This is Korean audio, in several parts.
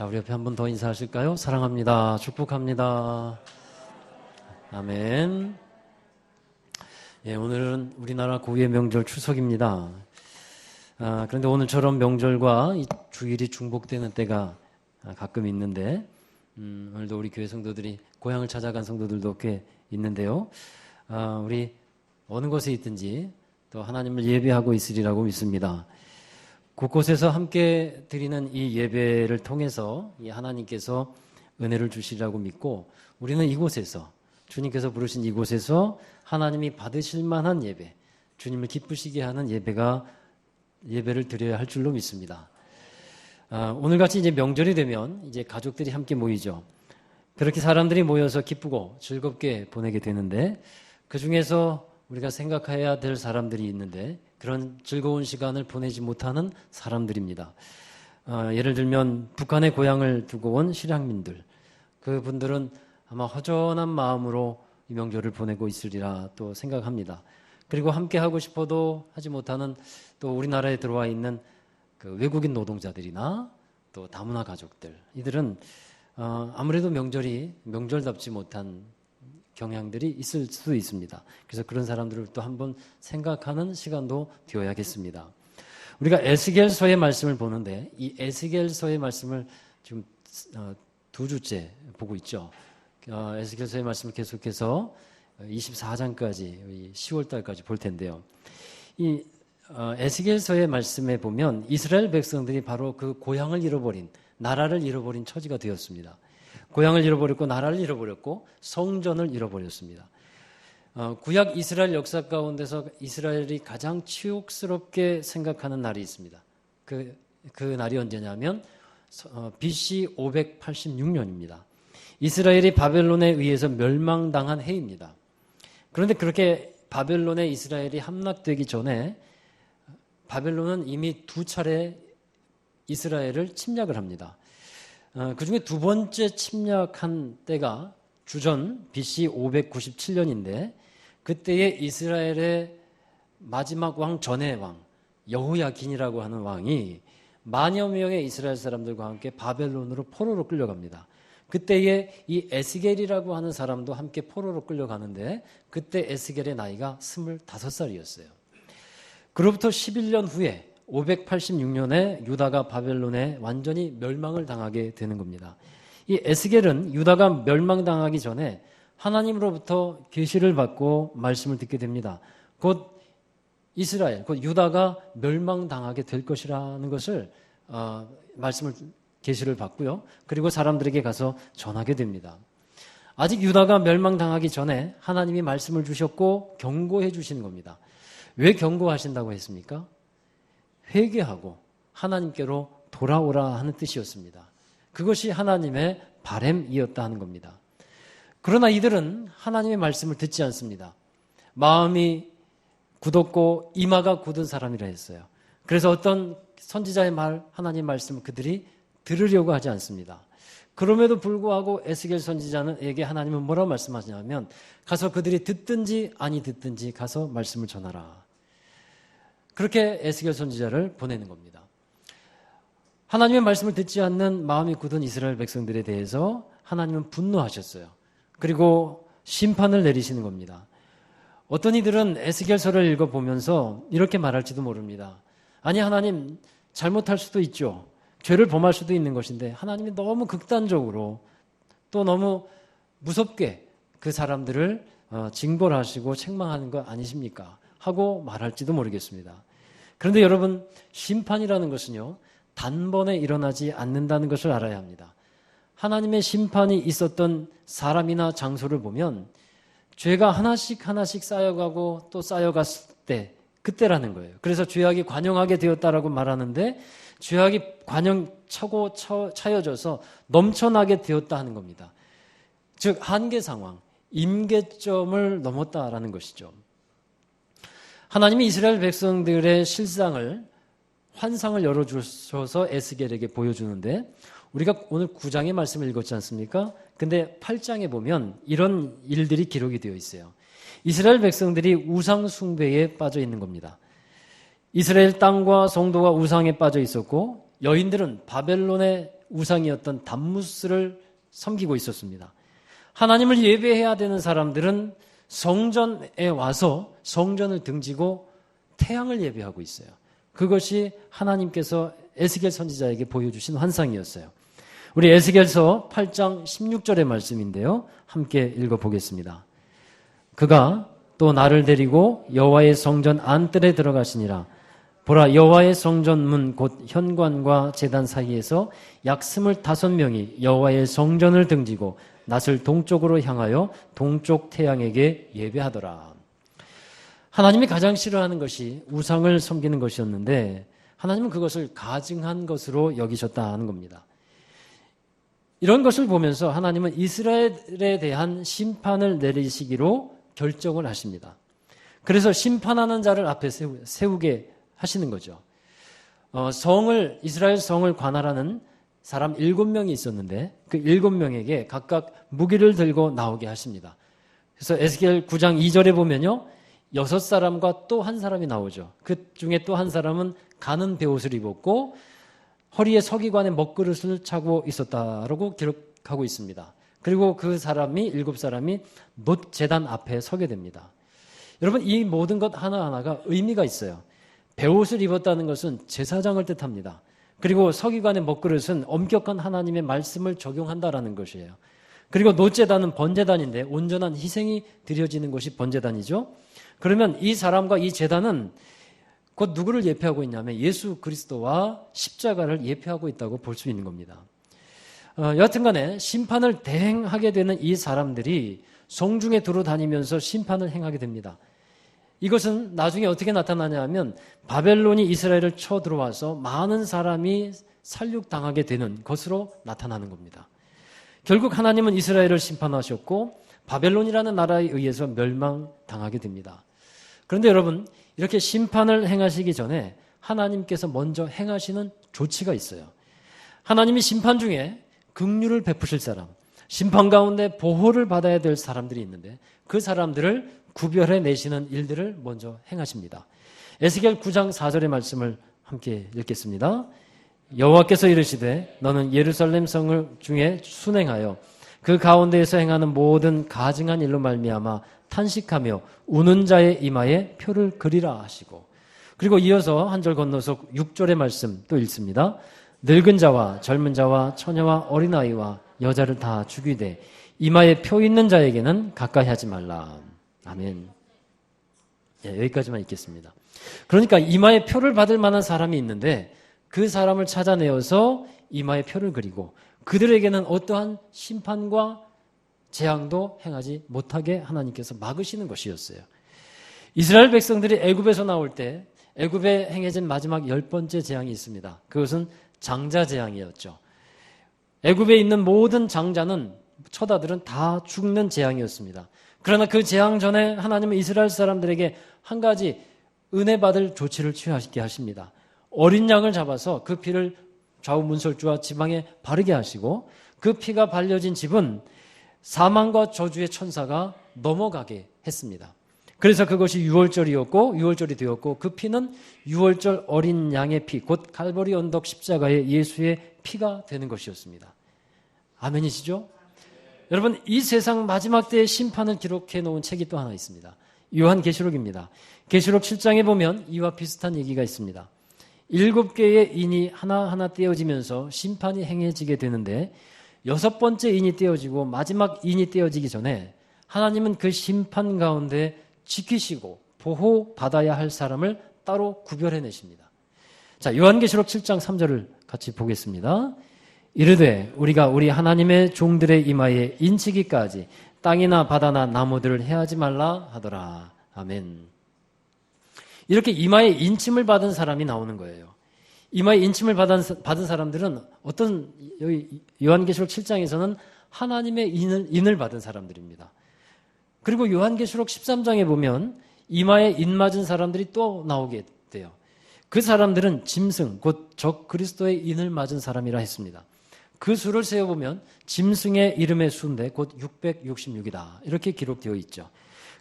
자, 우리 옆에 한 번 더 인사하실까요? 사랑합니다. 축복합니다. 아멘. 예, 오늘은 우리나라 고유의 명절 추석입니다. 그런데 오늘처럼 명절과 이 주일이 중복되는 때가 가끔 있는데, 오늘도 우리 교회 성도들이 고향을 찾아간 성도들도 꽤 있는데요. 우리 어느 곳에 있든지 또 하나님을 예배하고 있으리라고 믿습니다. 곳곳에서 함께 드리는 이 예배를 통해서 이 하나님께서 은혜를 주시리라고 믿고, 우리는 이곳에서 주님께서 부르신 이곳에서 하나님이 받으실 만한 예배, 주님을 기쁘시게 하는 예배를 드려야 할 줄로 믿습니다. 오늘같이 이제 명절이 되면 이제 가족들이 함께 모이죠. 그렇게 사람들이 모여서 기쁘고 즐겁게 보내게 되는데, 그 중에서 우리가 생각해야 될 사람들이 있는데, 그런 즐거운 시간을 보내지 못하는 사람들입니다. 예를 들면 북한의 고향을 두고 온 실향민들, 그분들은 아마 허전한 마음으로 이 명절을 보내고 있으리라 또 생각합니다. 그리고 함께 하고 싶어도 하지 못하는 또 우리나라에 들어와 있는 그 외국인 노동자들이나 또 다문화 가족들, 이들은 아무래도 명절이 명절답지 못한 경향들이 있을 수도 있습니다. 그래서 그런 사람들을 또 한번 생각하는 시간도 되어야겠습니다. 우리가 에스겔서의 말씀을 보는데, 이 에스겔서의 말씀을 지금 2주째 보고 있죠. 에스겔서의 말씀을 계속해서 24장까지 10월 달까지 볼 텐데요. 이 에스겔서의 말씀에 보면 이스라엘 백성들이 바로 그 고향을 잃어버린, 나라를 잃어버린 처지가 되었습니다. 고향을 잃어버렸고 나라를 잃어버렸고 성전을 잃어버렸습니다. 구약 이스라엘 역사 가운데서 이스라엘이 가장 치욕스럽게 생각하는 날이 있습니다. 그 날이 언제냐면 BC 586년입니다. 이스라엘이 바벨론에 의해서 멸망당한 해입니다. 그런데 그렇게 바벨론에 이스라엘이 함락되기 전에 바벨론은 이미 2차례 이스라엘을 침략을 합니다. 그 중에 두 번째 침략한 때가 주전 BC 597년인데, 그때에 이스라엘의 마지막 왕 전의 왕 여호야긴이라고 하는 왕이 만여 명의 이스라엘 사람들과 함께 바벨론으로 포로로 끌려갑니다. 그때에 이 에스겔이라고 하는 사람도 함께 포로로 끌려가는데, 그때 에스겔의 나이가 25살이었어요. 그로부터 11년 후에 586년에 유다가 바벨론에 완전히 멸망을 당하게 되는 겁니다. 이 에스겔은 유다가 멸망당하기 전에 하나님으로부터 계시를 받고 말씀을 듣게 됩니다. 곧 이스라엘, 곧 유다가 멸망당하게 될 것이라는 것을 계시를 받고요. 그리고 사람들에게 가서 전하게 됩니다. 아직 유다가 멸망당하기 전에 하나님이 말씀을 주셨고 경고해 주시는 겁니다. 왜 경고하신다고 했습니까? 회개하고 하나님께로 돌아오라 하는 뜻이었습니다. 그것이 하나님의 바램이었다 하는 겁니다. 그러나 이들은 하나님의 말씀을 듣지 않습니다. 마음이 굳었고 이마가 굳은 사람이라 했어요. 그래서 어떤 선지자의 말, 하나님의 말씀을 그들이 들으려고 하지 않습니다. 그럼에도 불구하고 에스겔 선지자에게 하나님은 뭐라고 말씀하시냐면, 가서 그들이 듣든지 아니 듣든지 가서 말씀을 전하라. 그렇게 에스겔 선지자를 보내는 겁니다. 하나님의 말씀을 듣지 않는 마음이 굳은 이스라엘 백성들에 대해서 하나님은 분노하셨어요. 그리고 심판을 내리시는 겁니다. 어떤 이들은 에스겔서를 읽어보면서 이렇게 말할지도 모릅니다. 아니, 하나님 잘못할 수도 있죠. 죄를 범할 수도 있는 것인데 하나님이 너무 극단적으로 또 너무 무섭게 그 사람들을 징벌하시고 책망하는 거 아니십니까? 하고 말할지도 모르겠습니다. 그런데 여러분, 심판이라는 것은요, 단번에 일어나지 않는다는 것을 알아야 합니다. 하나님의 심판이 있었던 사람이나 장소를 보면 죄가 하나씩 쌓여가고 또 쌓여갔을 때, 그때라는 거예요. 그래서 죄악이 관영하게 되었다라고 말하는데, 죄악이 차고 차여져서 넘쳐나게 되었다 하는 겁니다. 즉 한계 상황, 임계점을 넘었다라는 것이죠. 하나님이 이스라엘 백성들의 환상을 열어주셔서 에스겔에게 보여주는데, 우리가 오늘 9장의 말씀을 읽었지 않습니까? 근데 8장에 보면 이런 일들이 기록이 되어 있어요. 이스라엘 백성들이 우상 숭배에 빠져 있는 겁니다. 이스라엘 땅과 성도가 우상에 빠져 있었고, 여인들은 바벨론의 우상이었던 담무스를 섬기고 있었습니다. 하나님을 예배해야 되는 사람들은 성전에 와서 성전을 등지고 태양을 예배하고 있어요. 그것이 하나님께서 에스겔 선지자에게 보여주신 환상이었어요. 우리 에스겔서 8장 16절의 말씀인데요. 함께 읽어보겠습니다. 그가 또 나를 데리고 여호와의 성전 안뜰에 들어가시니라. 보라, 여호와의 성전 문 곧 현관과 제단 사이에서 약 25명이 여호와의 성전을 등지고 낯을 동쪽으로 향하여 동쪽 태양에게 예배하더라. 하나님이 가장 싫어하는 것이 우상을 섬기는 것이었는데 하나님은 그것을 가증한 것으로 여기셨다 하는 겁니다. 이런 것을 보면서 하나님은 이스라엘에 대한 심판을 내리시기로 결정을 하십니다. 그래서 심판하는 자를 앞에 세우게 하시는 거죠. 이스라엘 성을 관할하는 사람 7명이 있었는데 그 7명에게 각각 무기를 들고 나오게 하십니다. 그래서 에스겔 9장 2절에 보면요. 6사람과 또 한 사람이 나오죠. 그 중에 또 한 사람은 가는 베옷을 입었고 허리에 서기관의 먹그릇을 차고 있었다라고 기록하고 있습니다. 그리고 그 사람이 7사람이 놋 제단 앞에 서게 됩니다. 여러분, 이 모든 것 하나하나가 의미가 있어요. 베옷을 입었다는 것은 제사장을 뜻합니다. 그리고 서기관의 먹그릇은 엄격한 하나님의 말씀을 적용한다라는 것이에요. 그리고 놋제단은 번제단인데 온전한 희생이 드려지는 것이 번제단이죠. 그러면 이 사람과 이 제단은 곧 누구를 예표하고 있냐면 예수 그리스도와 십자가를 예표하고 있다고 볼 수 있는 겁니다. 여하튼간에 심판을 대행하게 되는 이 사람들이 성중에 두루 다니면서 심판을 행하게 됩니다. 이것은 나중에 어떻게 나타나냐 하면 바벨론이 이스라엘을 쳐들어와서 많은 사람이 살육당하게 되는 것으로 나타나는 겁니다. 결국 하나님은 이스라엘을 심판하셨고 바벨론이라는 나라에 의해서 멸망당하게 됩니다. 그런데 여러분, 이렇게 심판을 행하시기 전에 하나님께서 먼저 행하시는 조치가 있어요. 하나님이 심판 중에 긍휼을 베푸실 사람, 심판 가운데 보호를 받아야 될 사람들이 있는데 그 사람들을 구별해 내시는 일들을 먼저 행하십니다. 에스겔 9장 4절의 말씀을 함께 읽겠습니다. 여호와께서 이르시되 너는 예루살렘 성을 중에 순행하여 그 가운데에서 행하는 모든 가증한 일로 말미암아 탄식하며 우는 자의 이마에 표를 그리라 하시고, 그리고 이어서 한 절 건너서 6절의 말씀 또 읽습니다. 늙은 자와 젊은 자와 처녀와 어린아이와 여자를 다 죽이되 이마에 표 있는 자에게는 가까이 하지 말라. 아멘. 여기까지만 읽겠습니다. 그러니까 이마에 표를 받을 만한 사람이 있는데 그 사람을 찾아내어서 이마에 표를 그리고 그들에게는 어떠한 심판과 재앙도 행하지 못하게 하나님께서 막으시는 것이었어요. 이스라엘 백성들이 애굽에서 나올 때 애굽에 행해진 마지막 10번째 재앙이 있습니다. 그것은 장자 재앙이었죠. 애굽에 있는 모든 장자는 처다들은 다 죽는 재앙이었습니다. 그러나 그 재앙 전에 하나님은 이스라엘 사람들에게 한 가지 은혜 받을 조치를 취하게 하십니다. 어린 양을 잡아서 그 피를 좌우 문설주와 지방에 바르게 하시고 그 피가 발려진 집은 사망과 저주의 천사가 넘어가게 했습니다. 그래서 그것이 유월절이 되었고 그 피는 유월절 어린 양의 피, 곧 갈보리 언덕 십자가의 예수의 피가 되는 것이었습니다. 아멘이시죠? 여러분, 이 세상 마지막 때의 심판을 기록해 놓은 책이 또 하나 있습니다. 요한계시록입니다. 계시록 7장에 보면 이와 비슷한 얘기가 있습니다. 7개의 인이 하나하나 떼어지면서 심판이 행해지게 되는데 6번째 인이 떼어지고 마지막 인이 떼어지기 전에 하나님은 그 심판 가운데 지키시고 보호받아야 할 사람을 따로 구별해내십니다. 자, 요한계시록 7장 3절을 같이 보겠습니다. 이르되 우리가 우리 하나님의 종들의 이마에 인치기까지 땅이나 바다나 나무들을 해하지 말라 하더라. 아멘. 이렇게 이마에 인침을 받은 사람이 나오는 거예요. 이마에 인침을 받은 사람들은 어떤, 여기 요한계시록 7장에서는 하나님의 인을 받은 사람들입니다. 그리고 요한계시록 13장에 보면 이마에 인 맞은 사람들이 또 나오게 돼요. 그 사람들은 짐승, 곧 적 그리스도의 인을 맞은 사람이라 했습니다. 그 수를 세어보면 짐승의 이름의 수인데 곧 666이다. 이렇게 기록되어 있죠.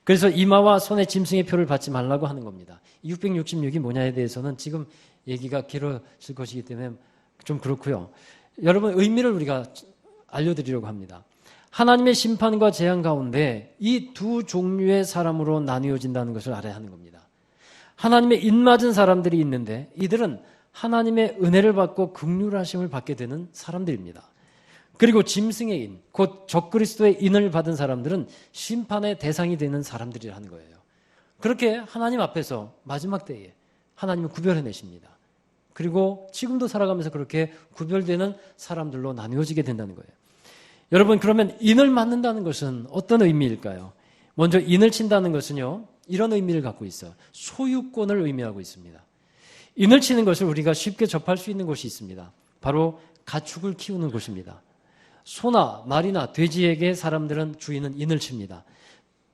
그래서 이마와 손에 짐승의 표를 받지 말라고 하는 겁니다. 666이 뭐냐에 대해서는 지금 얘기가 길어질 것이기 때문에 좀 그렇고요. 여러분 의미를 우리가 알려드리려고 합니다. 하나님의 심판과 재앙 가운데 이 두 종류의 사람으로 나뉘어진다는 것을 알아야 하는 겁니다. 하나님의 입맞은 사람들이 있는데 이들은 하나님의 은혜를 받고 긍휼하심을 받게 되는 사람들입니다. 그리고 짐승의 인, 곧 적그리스도의 인을 받은 사람들은 심판의 대상이 되는 사람들이라는 거예요. 그렇게 하나님 앞에서 마지막 때에 하나님을 구별해내십니다. 그리고 지금도 살아가면서 그렇게 구별되는 사람들로 나뉘어지게 된다는 거예요. 여러분, 그러면 인을 맞는다는 것은 어떤 의미일까요? 먼저 인을 친다는 것은요, 이런 의미를 갖고 있어요. 소유권을 의미하고 있습니다. 인을 치는 것을 우리가 쉽게 접할 수 있는 곳이 있습니다. 바로 가축을 키우는 곳입니다. 소나 말이나 돼지에게 사람들은 주인은 인을 칩니다.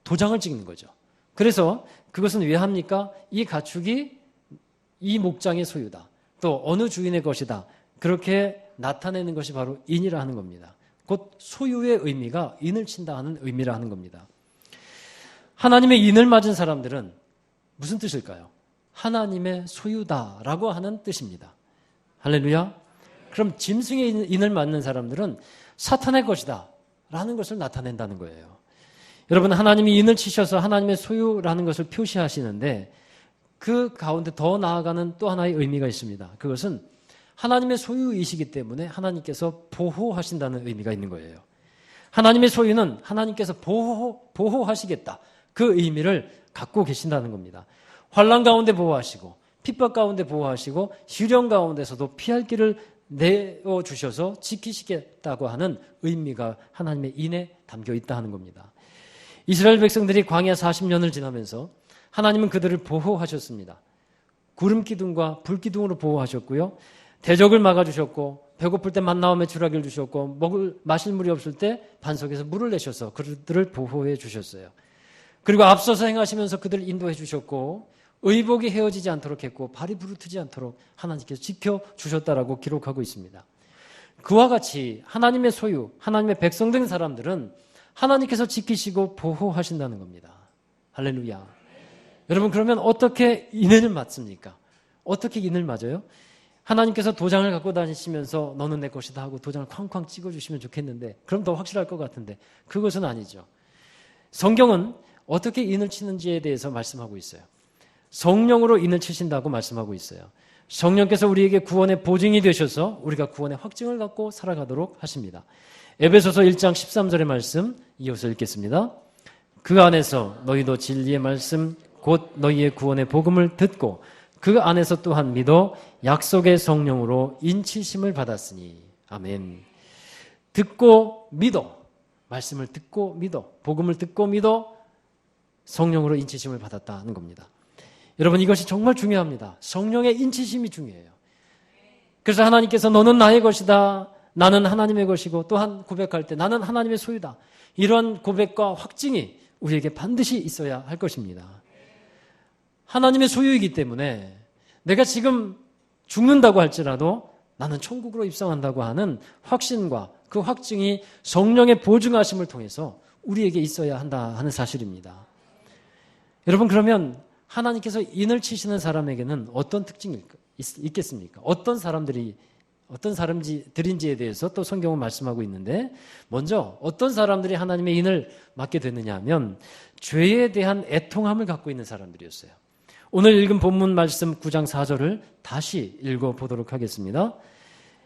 도장을 찍는 거죠. 그래서 그것은 왜 합니까? 이 가축이 이 목장의 소유다. 또 어느 주인의 것이다. 그렇게 나타내는 것이 바로 인이라 하는 겁니다. 곧 소유의 의미가 인을 친다 하는 의미라 하는 겁니다. 하나님의 인을 맞은 사람들은 무슨 뜻일까요? 하나님의 소유다라고 하는 뜻입니다. 할렐루야. 그럼 짐승의 인을 맞는 사람들은 사탄의 것이다 라는 것을 나타낸다는 거예요. 여러분, 하나님이 인을 치셔서 하나님의 소유라는 것을 표시하시는데 그 가운데 더 나아가는 또 하나의 의미가 있습니다. 그것은 하나님의 소유이시기 때문에 하나님께서 보호하신다는 의미가 있는 거예요. 하나님의 소유는 하나님께서 보호하시겠다. 그 의미를 갖고 계신다는 겁니다. 환난 가운데 보호하시고 핍박 가운데 보호하시고 시련 가운데서도 피할 길을 내어주셔서 지키시겠다고 하는 의미가 하나님의 인에 담겨 있다 하는 겁니다. 이스라엘 백성들이 광야 40년을 지나면서 하나님은 그들을 보호하셨습니다. 구름 기둥과 불 기둥으로 보호하셨고요. 대적을 막아주셨고 배고플 때 만나와 메추라기를 주셨고 마실 물이 없을 때 반석에서 물을 내셔서 그들을 보호해 주셨어요. 그리고 앞서서 행하시면서 그들을 인도해 주셨고 의복이 헤어지지 않도록 했고 발이 부르트지 않도록 하나님께서 지켜주셨다라고 기록하고 있습니다. 그와 같이 하나님의 소유, 하나님의 백성된 사람들은 하나님께서 지키시고 보호하신다는 겁니다. 할렐루야. 여러분, 그러면 어떻게 인을 맞습니까? 어떻게 인을 맞아요? 하나님께서 도장을 갖고 다니시면서 너는 내 것이다 하고 도장을 쾅쾅 찍어주시면 좋겠는데 그럼 더 확실할 것 같은데 그것은 아니죠. 성경은 어떻게 인을 치는지에 대해서 말씀하고 있어요. 성령으로 인을 치신다고 말씀하고 있어요. 성령께서 우리에게 구원의 보증이 되셔서 우리가 구원의 확증을 갖고 살아가도록 하십니다. 에베소서 1장 13절의 말씀 이어서 읽겠습니다. 그 안에서 너희도 진리의 말씀 곧 너희의 구원의 복음을 듣고 그 안에서 또한 믿어 약속의 성령으로 인치심을 받았으니 아멘. 듣고 믿어. 말씀을 듣고 믿어. 복음을 듣고 믿어. 성령으로 인치심을 받았다는 겁니다. 여러분, 이것이 정말 중요합니다. 성령의 인치심이 중요해요. 그래서 하나님께서 너는 나의 것이다. 나는 하나님의 것이고 또한 고백할 때 나는 하나님의 소유다. 이런 고백과 확증이 우리에게 반드시 있어야 할 것입니다. 하나님의 소유이기 때문에 내가 지금 죽는다고 할지라도 나는 천국으로 입성한다고 하는 확신과 그 확증이 성령의 보증하심을 통해서 우리에게 있어야 한다 하는 사실입니다. 여러분, 그러면 하나님께서 인을 치시는 사람에게는 어떤 특징이 있겠습니까? 어떤 사람들인지에 대해서 또 성경은 말씀하고 있는데 먼저 어떤 사람들이 하나님의 인을 맡게 되느냐 하면 죄에 대한 애통함을 갖고 있는 사람들이었어요. 오늘 읽은 본문 말씀 9장 4절을 다시 읽어보도록 하겠습니다.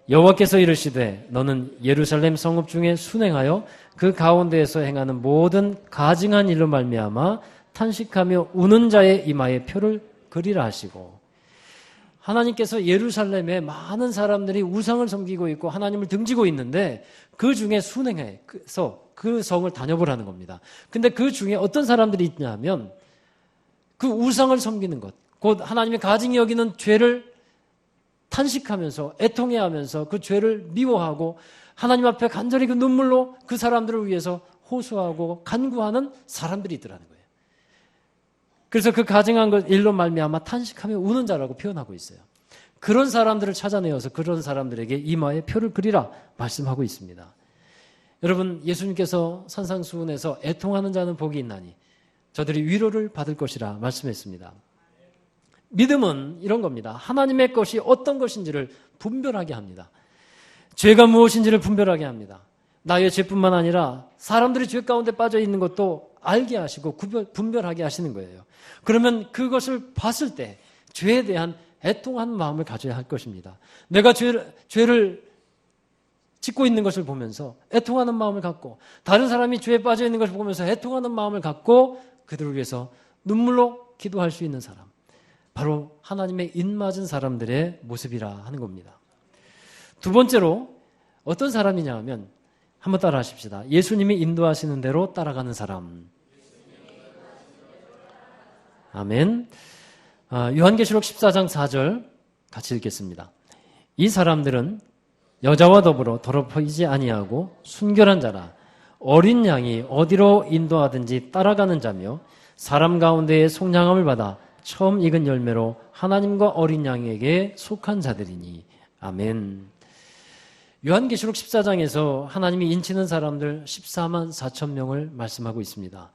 여호와께서 이르시되 너는 예루살렘 성읍 중에 순행하여 그 가운데에서 행하는 모든 가증한 일로 말미암아 탄식하며 우는 자의 이마에 표를 그리라 하시고, 하나님께서 예루살렘에 많은 사람들이 우상을 섬기고 있고 하나님을 등지고 있는데 그 중에 순행해서 그 성을 다녀보라는 겁니다. 근데 그 중에 어떤 사람들이 있냐 하면 그 우상을 섬기는 것, 곧 하나님의 가증히 여기는 죄를 탄식하면서 애통해하면서 그 죄를 미워하고 하나님 앞에 간절히 그 눈물로 그 사람들을 위해서 호소하고 간구하는 사람들이 있더라는 거예요. 그래서 그 가증한 것 일로 말미암아 탄식하며 우는 자라고 표현하고 있어요. 그런 사람들을 찾아내어서 그런 사람들에게 이마에 표를 그리라 말씀하고 있습니다. 여러분, 예수님께서 산상수훈에서 애통하는 자는 복이 있나니 저들이 위로를 받을 것이라 말씀했습니다. 믿음은 이런 겁니다. 하나님의 것이 어떤 것인지를 분별하게 합니다. 죄가 무엇인지를 분별하게 합니다. 나의 죄뿐만 아니라 사람들이 죄 가운데 빠져 있는 것도 알게 하시고 분별하게 하시는 거예요. 그러면 그것을 봤을 때 죄에 대한 애통하는 마음을 가져야 할 것입니다. 내가 죄를 짓고 있는 것을 보면서 애통하는 마음을 갖고, 다른 사람이 죄에 빠져 있는 것을 보면서 애통하는 마음을 갖고 그들을 위해서 눈물로 기도할 수 있는 사람, 바로 하나님의 입맞은 사람들의 모습이라 하는 겁니다. 두 번째로 어떤 사람이냐 하면, 한번 따라 하십시다. 예수님이 인도하시는 대로 따라가는 사람. 아멘. 요한계시록 14장 4절 같이 읽겠습니다. 이 사람들은 여자와 더불어 더럽히지 아니하고 순결한 자라, 어린 양이 어디로 인도하든지 따라가는 자며, 사람 가운데에 속량함을 받아 처음 익은 열매로 하나님과 어린 양에게 속한 자들이니. 아멘. 요한계시록 14장에서 하나님이 인치는 사람들 14만 4천 명을 말씀하고 있습니다.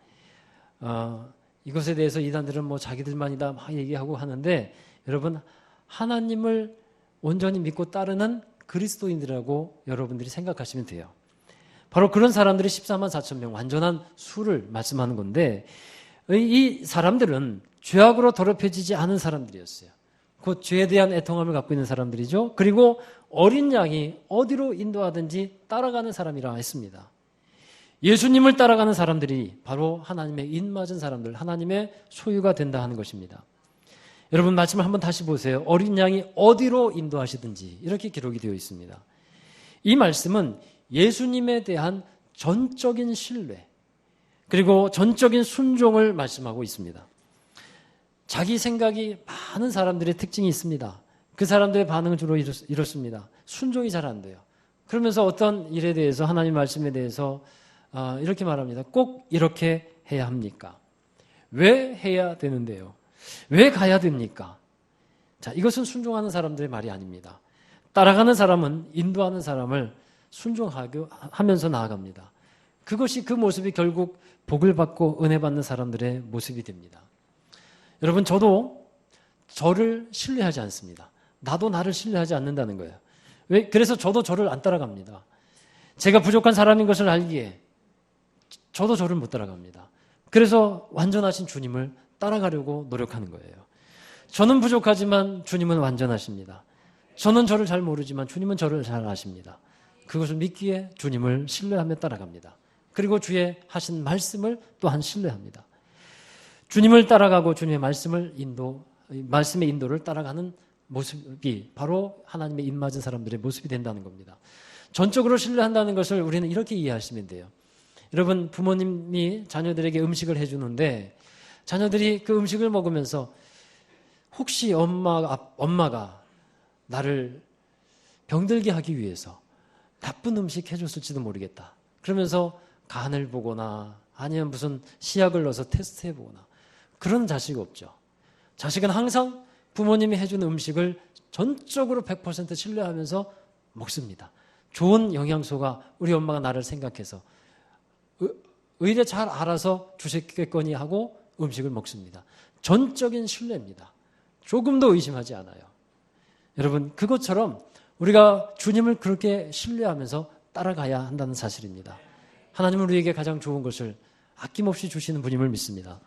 이것에 대해서 이단들은 뭐 자기들만이다 막 얘기하고 하는데, 여러분, 하나님을 온전히 믿고 따르는 그리스도인들이라고 여러분들이 생각하시면 돼요. 바로 그런 사람들이 14만 4천 명, 완전한 수를 말씀하는 건데, 이 사람들은 죄악으로 더럽혀지지 않은 사람들이었어요. 곧 죄에 대한 애통함을 갖고 있는 사람들이죠. 그리고 어린 양이 어디로 인도하든지 따라가는 사람이라 했습니다. 예수님을 따라가는 사람들이 바로 하나님의 입맞은 사람들, 하나님의 소유가 된다 하는 것입니다. 여러분, 말씀을 한번 다시 보세요. 어린 양이 어디로 인도하시든지, 이렇게 기록이 되어 있습니다. 이 말씀은 예수님에 대한 전적인 신뢰, 그리고 전적인 순종을 말씀하고 있습니다. 자기 생각이 많은 사람들의 특징이 있습니다. 그 사람들의 반응은 주로 이렇습니다. 순종이 잘 안 돼요. 그러면서 어떤 일에 대해서, 하나님 말씀에 대해서 이렇게 말합니다. 꼭 이렇게 해야 합니까? 왜 해야 되는데요? 왜 가야 됩니까? 자, 이것은 순종하는 사람들의 말이 아닙니다. 따라가는 사람은 인도하는 사람을 순종하면서 나아갑니다. 그것이, 그 모습이 결국 복을 받고 은혜 받는 사람들의 모습이 됩니다. 여러분, 저도 저를 신뢰하지 않습니다. 나도 나를 신뢰하지 않는다는 거예요. 그래서 저도 저를 안 따라갑니다. 제가 부족한 사람인 것을 알기에 저도 저를 못 따라갑니다. 그래서 완전하신 주님을 따라가려고 노력하는 거예요. 저는 부족하지만 주님은 완전하십니다. 저는 저를 잘 모르지만 주님은 저를 잘 아십니다. 그것을 믿기에 주님을 신뢰하며 따라갑니다. 그리고 주의 하신 말씀을 또한 신뢰합니다. 주님을 따라가고 주님의 말씀의 인도를 따라가는 모습이 바로 하나님의 입맞은 사람들의 모습이 된다는 겁니다. 전적으로 신뢰한다는 것을 우리는 이렇게 이해하시면 돼요. 여러분, 부모님이 자녀들에게 음식을 해주는데, 자녀들이 그 음식을 먹으면서 혹시 엄마가 나를 병들게 하기 위해서 나쁜 음식 해줬을지도 모르겠다. 그러면서 간을 보거나 아니면 무슨 시약을 넣어서 테스트해보거나, 그런 자식이 없죠. 자식은 항상 부모님이 해주는 음식을 전적으로 100% 신뢰하면서 먹습니다. 좋은 영양소가 우리 엄마가 나를 생각해서 의뢰 잘 알아서 주셨겠거니 하고 음식을 먹습니다. 전적인 신뢰입니다. 조금도 의심하지 않아요. 여러분, 그것처럼 우리가 주님을 그렇게 신뢰하면서 따라가야 한다는 사실입니다. 하나님은 우리에게 가장 좋은 것을 아낌없이 주시는 분임을 믿습니다.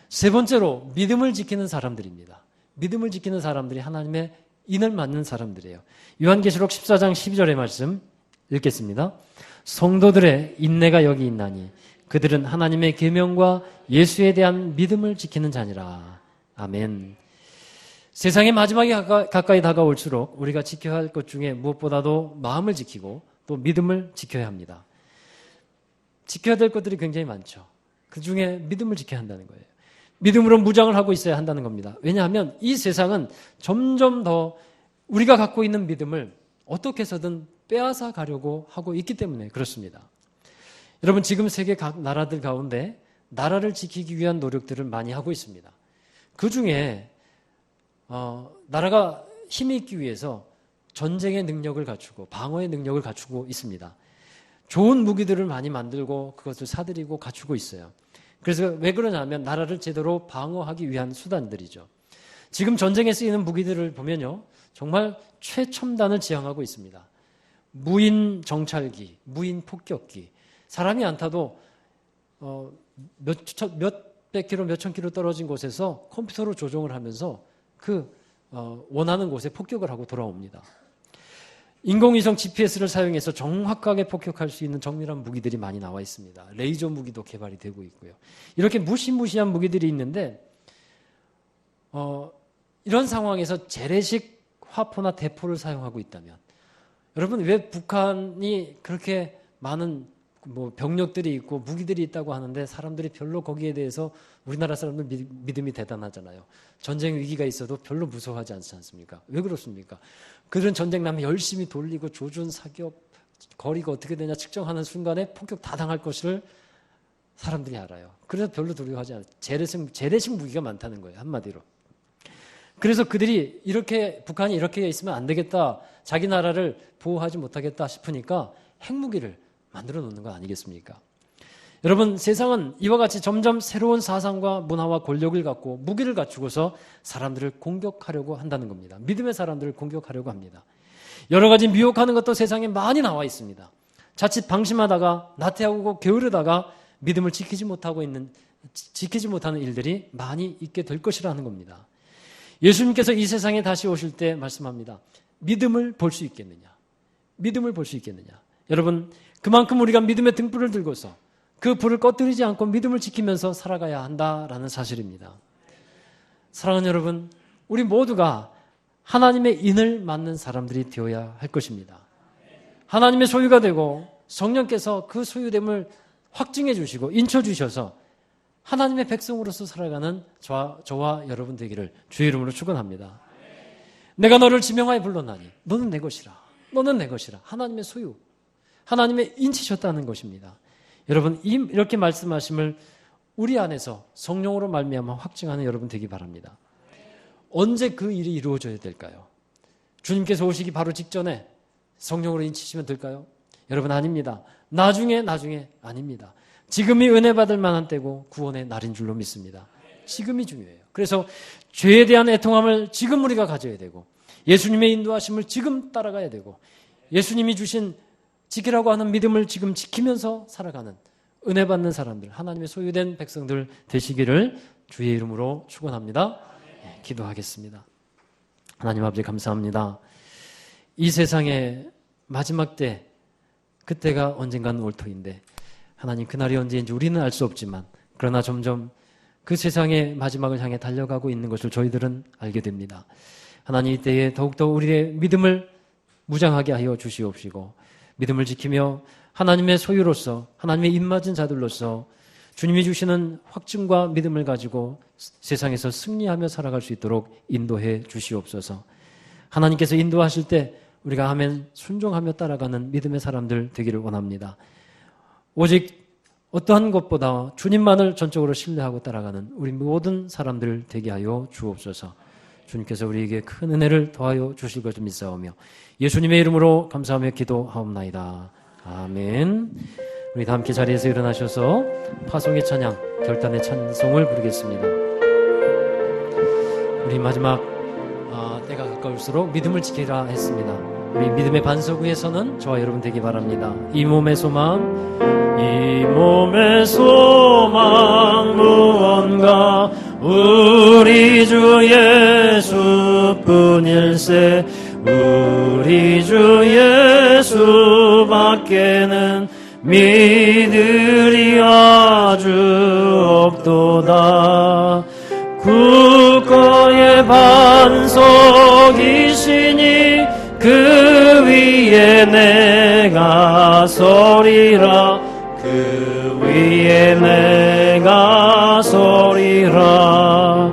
세 번째로, 믿음을 지키는 사람들입니다. 믿음을 지키는 사람들이 하나님의 인을 맞는 사람들이에요. 요한계시록 14장 12절의 말씀 읽겠습니다. 성도들의 인내가 여기 있나니 그들은 하나님의 계명과 예수에 대한 믿음을 지키는 자니라. 아멘. 세상의 마지막이 가까이 다가올수록 우리가 지켜야 할 것 중에 무엇보다도 마음을 지키고 또 믿음을 지켜야 합니다. 지켜야 될 것들이 굉장히 많죠. 그 중에 믿음을 지켜야 한다는 거예요. 믿음으로 무장을 하고 있어야 한다는 겁니다. 왜냐하면 이 세상은 점점 더 우리가 갖고 있는 믿음을 어떻게 해서든 빼앗아 가려고 하고 있기 때문에 그렇습니다. 여러분, 지금 세계 각 나라들 가운데 나라를 지키기 위한 노력들을 많이 하고 있습니다. 그 중에 나라가 힘이 있기 위해서 전쟁의 능력을 갖추고 방어의 능력을 갖추고 있습니다. 좋은 무기들을 많이 만들고 그것을 사들이고 갖추고 있어요. 그래서 왜 그러냐면 나라를 제대로 방어하기 위한 수단들이죠. 지금 전쟁에 쓰이는 무기들을 보면요, 정말 최첨단을 지향하고 있습니다. 무인 정찰기, 무인 폭격기, 사람이 안 타도 몇백 킬로, 몇천 킬로 떨어진 곳에서 컴퓨터로 조종을 하면서 원하는 곳에 폭격을 하고 돌아옵니다. 인공위성 GPS를 사용해서 정확하게 폭격할 수 있는 정밀한 무기들이 많이 나와 있습니다. 레이저 무기도 개발이 되고 있고요. 이렇게 무시무시한 무기들이 있는데 이런 상황에서 재래식 화포나 대포를 사용하고 있다면, 여러분, 왜 북한이 그렇게 많은 병력들이 있고 무기들이 있다고 하는데 사람들이 별로 거기에 대해서, 우리나라 사람들 믿음이 대단하잖아요. 전쟁 위기가 있어도 별로 무서워하지 않지 않습니까? 왜 그렇습니까? 그들은 전쟁 나면 열심히 돌리고 조준, 사격, 거리가 어떻게 되냐 측정하는 순간에 폭격 다 당할 것을 사람들이 알아요. 그래서 별로 두려워하지 않아요. 재래식 무기가 많다는 거예요, 한마디로. 그래서 그들이 북한이 이렇게 있으면 안 되겠다, 자기 나라를 보호하지 못하겠다 싶으니까 핵무기를 만들어 놓는 거 아니겠습니까? 여러분, 세상은 이와 같이 점점 새로운 사상과 문화와 권력을 갖고 무기를 갖추고서 사람들을 공격하려고 한다는 겁니다. 믿음의 사람들을 공격하려고 합니다. 여러 가지 미혹하는 것도 세상에 많이 나와 있습니다. 자칫 방심하다가 나태하고 게으르다가 믿음을 지키지 못하는 일들이 많이 있게 될 것이라는 겁니다. 예수님께서 이 세상에 다시 오실 때 말씀합니다. 믿음을 볼 수 있겠느냐? 믿음을 볼 수 있겠느냐? 여러분, 그만큼 우리가 믿음의 등불을 들고서 그 불을 꺼뜨리지 않고 믿음을 지키면서 살아가야 한다라는 사실입니다. 사랑하는 여러분, 우리 모두가 하나님의 인을 맡는 사람들이 되어야 할 것입니다. 하나님의 소유가 되고 성령께서 그 소유됨을 확증해 주시고 인쳐 주셔서 하나님의 백성으로서 살아가는 저와 여러분 되기를 주의 이름으로 축원합니다. 내가 너를 지명하여 불렀나니 너는 내 것이라. 너는 내 것이라. 하나님의 소유, 하나님의 인치셨다는 것입니다. 여러분, 이렇게 말씀하심을 우리 안에서 성령으로 말미암아 확증하는 여러분 되기 바랍니다. 언제 그 일이 이루어져야 될까요? 주님께서 오시기 바로 직전에 성령으로 인치시면 될까요? 여러분, 아닙니다. 나중에 아닙니다. 지금이 은혜 받을 만한 때고 구원의 날인 줄로 믿습니다. 지금이 중요해요. 그래서 죄에 대한 애통함을 지금 우리가 가져야 되고, 예수님의 인도하심을 지금 따라가야 되고, 예수님이 주신 지키라고 하는 믿음을 지금 지키면서 살아가는 은혜 받는 사람들, 하나님의 소유된 백성들 되시기를 주의 이름으로 축원합니다. 네, 기도하겠습니다. 하나님 아버지, 감사합니다. 이 세상의 마지막 때, 그때가 언젠가는 올 터인데, 하나님, 그날이 언제인지 우리는 알 수 없지만, 그러나 점점 그 세상의 마지막을 향해 달려가고 있는 것을 저희들은 알게 됩니다. 하나님, 이때에 더욱더 우리의 믿음을 무장하게 하여 주시옵시고, 믿음을 지키며 하나님의 소유로서, 하나님의 입맞은 자들로서 주님이 주시는 확증과 믿음을 가지고 세상에서 승리하며 살아갈 수 있도록 인도해 주시옵소서. 하나님께서 인도하실 때 우리가 아멘 순종하며 따라가는 믿음의 사람들 되기를 원합니다. 오직 어떠한 것보다 주님만을 전적으로 신뢰하고 따라가는 우리 모든 사람들 되게 하여 주옵소서. 주님께서 우리에게 큰 은혜를 더하여 주실 것을 믿사오며 예수님의 이름으로 감사하며 기도하옵나이다. 아멘. 우리 다 함께 자리에서 일어나셔서 파송의 찬양, 결단의 찬송을 부르겠습니다. 우리 마지막 때가 가까울수록 믿음을 지키라 했습니다. 우리 믿음의 반석 위에서는 저와 여러분 되기 바랍니다. 이 몸의 소망 무언가 우리 주 예수뿐일세. 우리 주 예수밖에는 믿으리 아주 없도다. 국가의 반석이시니 그 위에 내가 서리라. 그 위에 내가 서리라.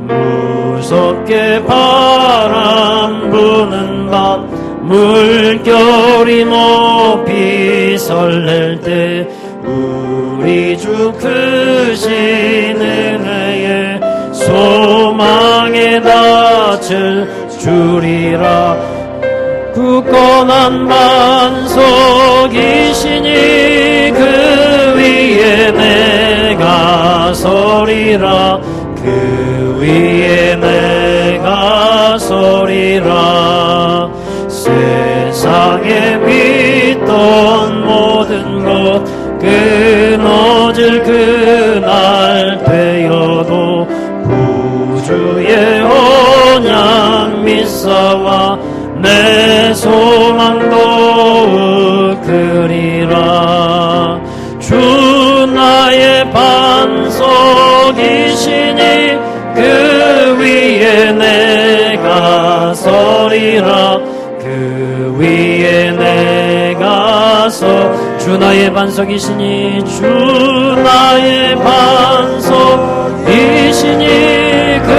무섭게 바람 부는 밤 물결이 높이 설렐 때 우리 주 크신 은혜에 소망에 닿을 주리라. 굳건한 반석이시니 그 위에 내가 서리라. 그 위에 내가 서리라. 세상의 내 소망도 그리라. 주 나의 반석이시니 그 위에 내가 서리라. 그 위에 내가 주 나의 반석이시니 주 나의 반석이시니 그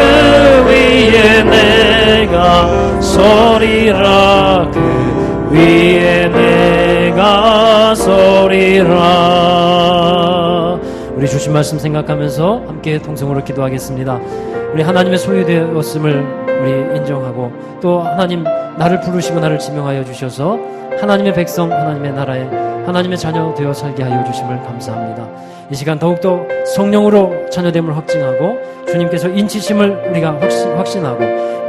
위에 내가 서리라. 그 위에 내가 서리라. 우리 주신 말씀 생각하면서 함께 통성으로 기도하겠습니다. 우리 하나님의 소유되었음을 우리 인정하고 또 하나님 나를 부르시고 나를 지명하여 주셔서 하나님의 백성, 하나님의 나라에 하나님의 자녀 되어 살게 하여 주심을 감사합니다. 이 시간 더욱더 성령으로 자녀됨을 확증하고 주님께서 인치심을 우리가 확신하고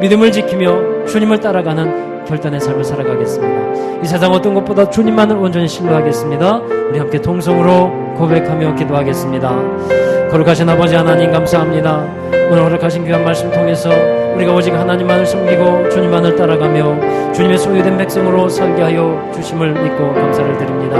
믿음을 지키며 주님을 따라가는 결단의 삶을 살아가겠습니다. 이 세상 어떤 것보다 주님만을 온전히 신뢰하겠습니다. 우리 함께 통성으로 고백하며 기도하겠습니다. 거룩하신 아버지 하나님 감사합니다. 오늘 허락하신 귀한 말씀 통해서 우리가 오직 하나님만을 섬기고 주님만을 따라가며 주님의 소유된 백성으로 살게 하여 주심을 믿고 감사를 드립니다.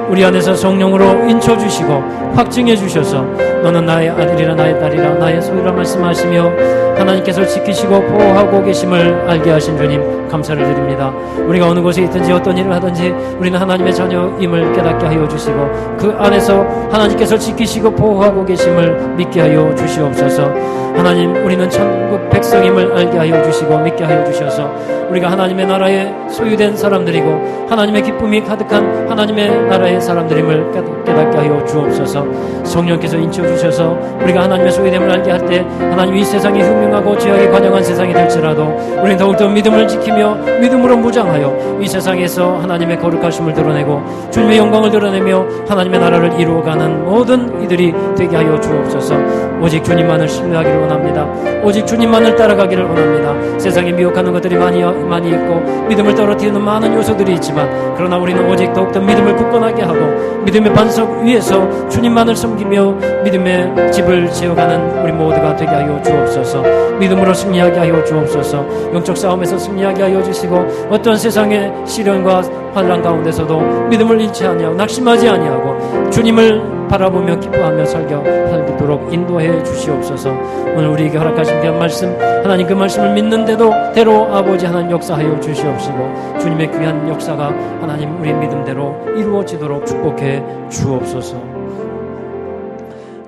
우리 안에서 성령으로 인쳐주시고 확증해 주셔서 너는 나의 아들이라 나의 딸이라 나의 소유라 말씀하시며 하나님께서 지키시고 보호하고 계심을 알게 하신 주님 감사를 드립니다. 우리가 어느 곳에 있든지 어떤 일을 하든지 우리는 하나님의 자녀임을 깨닫게 하여 주시고 그 안에서 하나님께서 지키시고 보호하고 계심을 믿게 하여 주시옵소서. 하나님 우리는 천국 백성임을 알게 하여 주시고 믿게 하여 주셔서 우리가 하나님의 나라에 소유된 사람들이고 하나님의 기쁨이 가득한 하나님의 나라의 사람들임을 깨닫게 하여 주옵소서. 성령께서 인쳐주셔서 우리가 하나님의 소유됨을 알게 할 때 하나님 이 세상이 흉흉하고 죄악에 관영한 세상이 될지라도 우리는 더욱더 믿음을 지키며 믿음으로 무장하여 이 세상에서 하나님의 거룩하심을 드러내고 주님의 영광을 드러내며 하나님의 나라를 이루어가는 모든 이들이 되게 하여 주옵소서. 오직 주님만을 신뢰하기를 원합니다. 오직 주님만을 따라가기를 원합니다. 세상에 미혹하는 것들이 많이 있고 믿음을 떨어뜨리는 많은 요소들이 있지만 그러나 우리는 오직 더욱더 믿음을 굳건하게 하고 믿음의 반석 위에서 주님만을 섬기며 믿음의 집을 지어가는 우리 모두가 되게 하여 주옵소서. 믿음으로 승리하게 하여 주옵소서. 영적 싸움에서 승리하게 하여 주시고 어떤 세상의 시련과 환난 가운데서도 믿음을 잃지 아니하고 낙심하지 아니하고 주님을 바라보며 기뻐하며 살도록 인도해 주시옵소서. 오늘 우리에게 허락하신 귀한 말씀 하나님 그 말씀을 믿는데도 대로 아버지 하나님 역사하여 주시옵시고 주님의 귀한 역사가 하나님 우리의 믿음대로 이루어지도록 축복해 주옵소서.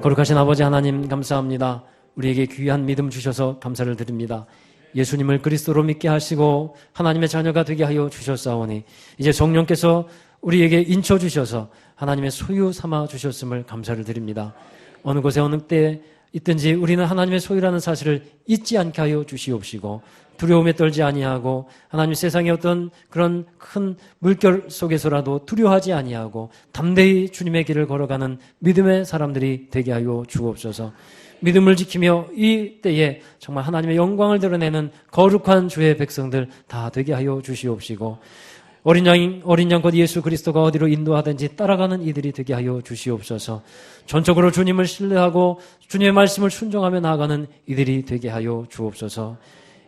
거룩하신 아버지 하나님 감사합니다. 우리에게 귀한 믿음 주셔서 감사를 드립니다. 예수님을 그리스도로 믿게 하시고 하나님의 자녀가 되게 하여 주셨사오니 이제 성령께서 우리에게 인쳐주셔서 하나님의 소유 삼아 주셨음을 감사를 드립니다. 어느 곳에 어느 때에 있든지 우리는 하나님의 소유라는 사실을 잊지 않게 하여 주시옵시고 두려움에 떨지 아니하고 하나님 세상의 어떤 그런 큰 물결 속에서라도 두려워하지 아니하고 담대히 주님의 길을 걸어가는 믿음의 사람들이 되게 하여 주옵소서. 믿음을 지키며 이 때에 정말 하나님의 영광을 드러내는 거룩한 주의 백성들 다 되게 하여 주시옵시고 어린 양 곧 예수 그리스도가 어디로 인도하든지 따라가는 이들이 되게 하여 주시옵소서. 전적으로 주님을 신뢰하고 주님의 말씀을 순종하며 나아가는 이들이 되게 하여 주옵소서.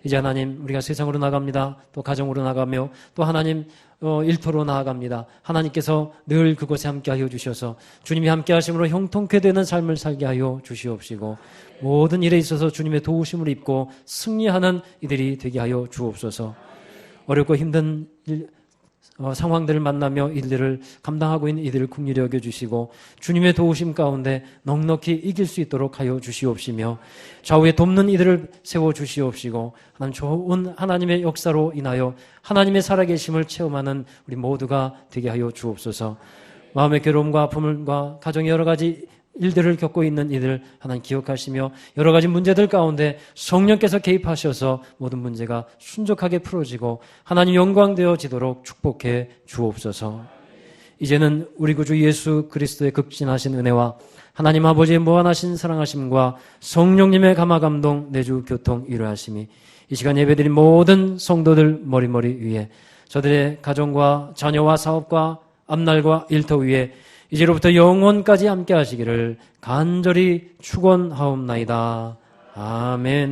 이제 하나님 우리가 세상으로 나갑니다. 또 가정으로 나가며 또 하나님 일터로 나아갑니다. 하나님께서 늘 그곳에 함께하여 주셔서 주님이 함께하심으로 형통케 되는 삶을 살게 하여 주시옵시고 모든 일에 있어서 주님의 도우심을 입고 승리하는 이들이 되게 하여 주옵소서. 어렵고 힘든 상황들을 만나며 일들을 감당하고 있는 이들을 긍휼히 여겨주시고 주님의 도우심 가운데 넉넉히 이길 수 있도록 하여 주시옵시며 좌우에 돕는 이들을 세워주시옵시고 하나님 좋은 하나님의 역사로 인하여 하나님의 살아계심을 체험하는 우리 모두가 되게 하여 주옵소서. 마음의 괴로움과 아픔과 가정의 여러 가지 일들을 겪고 있는 이들 하나님 기억하시며 여러 가지 문제들 가운데 성령께서 개입하셔서 모든 문제가 순적하게 풀어지고 하나님 영광되어지도록 축복해 주옵소서. 이제는 우리 구주 예수 그리스도의 극진하신 은혜와 하나님 아버지의 무한하신 사랑하심과 성령님의 감화감동 내주 교통 이루하심이 이 시간 예배드린 모든 성도들 머리머리 위에 저들의 가정과 자녀와 사업과 앞날과 일터 위에 이제로부터 영원까지 함께 하시기를 간절히 축원하옵나이다. 아멘.